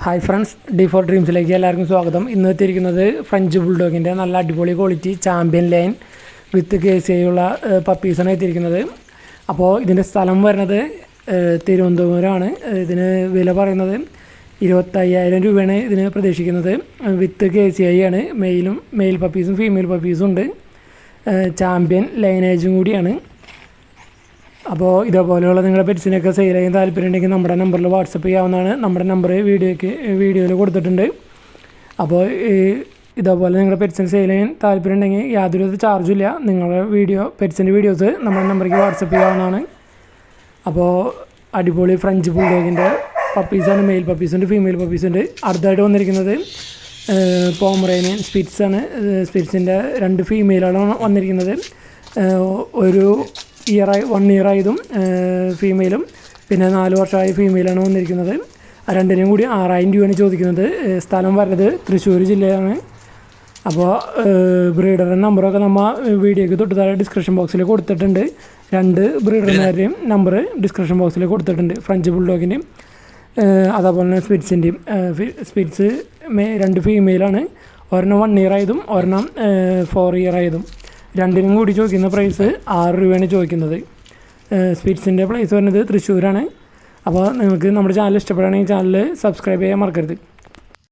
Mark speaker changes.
Speaker 1: Hi friends, D4 ഡ്രീംസിലേക്ക് എല്ലാവർക്കും സ്വാഗതം. ഇന്ന് എത്തിയിരിക്കുന്നത് ഫ്രഞ്ച് ബുൾഡോഗിൻ്റെ നല്ല അടിപൊളി quality champion line with KCI ഉള്ള പപ്പീസാണ് എത്തിയിരിക്കുന്നത്. അപ്പോൾ ഇതിൻ്റെ സ്ഥലം വരുന്നത് തിരുവനന്തപുരമാണ്. ഇതിന് വില പറയുന്നത് 25,000 രൂപയാണ് ഇതിന് പ്രതീക്ഷിക്കുന്നത്. വിത്ത് KCI ആണ്. മെയിൽ പപ്പീസും ഫീമെയിൽ പപ്പീസും ഉണ്ട്. ചാമ്പ്യൻ ലൈനേജും കൂടിയാണ്. അപ്പോൾ ഇതേപോലെയുള്ള നിങ്ങളുടെ പെറ്റ്സിനൊക്കെ സെയിൽ ചെയ്യാൻ താല്പര്യമുണ്ടെങ്കിൽ നമ്മുടെ നമ്പറിൽ വാട്സപ്പ് ചെയ്യാവുന്നതാണ്. നമ്മുടെ നമ്പർ വീഡിയോയിൽ കൊടുത്തിട്ടുണ്ട്. അപ്പോൾ ഇതേപോലെ നിങ്ങളുടെ പെറ്റ്സിന് സെയിൽ ചെയ്യാൻ താല്പര്യമുണ്ടെങ്കിൽ യാതൊരു ചാർജും ഇല്ല. നിങ്ങളുടെ പെറ്റ്സിൻ്റെ വീഡിയോസ് നമ്മുടെ നമ്പറിലേക്ക് വാട്സപ്പ് ചെയ്യാവുന്നതാണ്. അപ്പോൾ അടിപൊളി ഫ്രഞ്ച് ബുൾഡോഗിൻ്റെ പപ്പീസാണ്. മെയിൽ പപ്പീസുണ്ട്, ഫീമെയിൽ പപ്പീസുണ്ട്. അടുത്തായിട്ട് വന്നിരിക്കുന്നത് പോമറേനിയൻ സ്പിറ്റ്സാണ്. സ്പിറ്റ്സിൻ്റെ 2 ഫീമെയിലാണ് വന്നിരിക്കുന്നത്. ഒരു 1 ഇയർ ആയതും ഫീമെയിലും, പിന്നെ 4 വർഷമായ ഫീമെയിലാണ് വന്നിരിക്കുന്നത്. ആ രണ്ടിനും കൂടി 6,000 രൂപയാണ് ചോദിക്കുന്നത്. സ്ഥലം വരുന്നത് തൃശ്ശൂർ ജില്ലയാണ്. അപ്പോൾ ബ്രീഡറുടെ നമ്പറൊക്കെ നമ്മൾ വീഡിയോയ്ക്ക് തൊട്ട് താഴെ ഡിസ്ക്രിപ്ഷൻ ബോക്സിൽ കൊടുത്തിട്ടുണ്ട്. 2 ബ്രീഡർമാരുടെയും നമ്പർ ഡിസ്ക്രിപ്ഷൻ ബോക്സിൽ കൊടുത്തിട്ടുണ്ട്. ഫ്രഞ്ച് ബുൾഡോഗിൻ്റെയും അതേപോലെ തന്നെ സ്പിറ്റ്സിൻ്റെയും. സ്പിറ്റ്സ് 2 ഫീമെയിലാണ്. ഒരെണ്ണം 1 ഇയർ ആയതും ഒരെണ്ണം 4 ഇയർ ആയതും. രണ്ടിനും കൂടി ചോദിക്കുന്ന പ്രൈസ് 6 രൂപയാണ് ചോദിക്കുന്നത്. സ്പിറ്റ്സിൻ്റെ പ്ലേസ് വരുന്നത് തൃശ്ശൂരാണ്. അപ്പോൾ നിങ്ങൾക്ക് നമ്മുടെ ചാനൽ ഇഷ്ടപ്പെടുകയാണെങ്കിൽ ചാനൽ സബ്സ്ക്രൈബ് ചെയ്യാൻ മറക്കരുത്.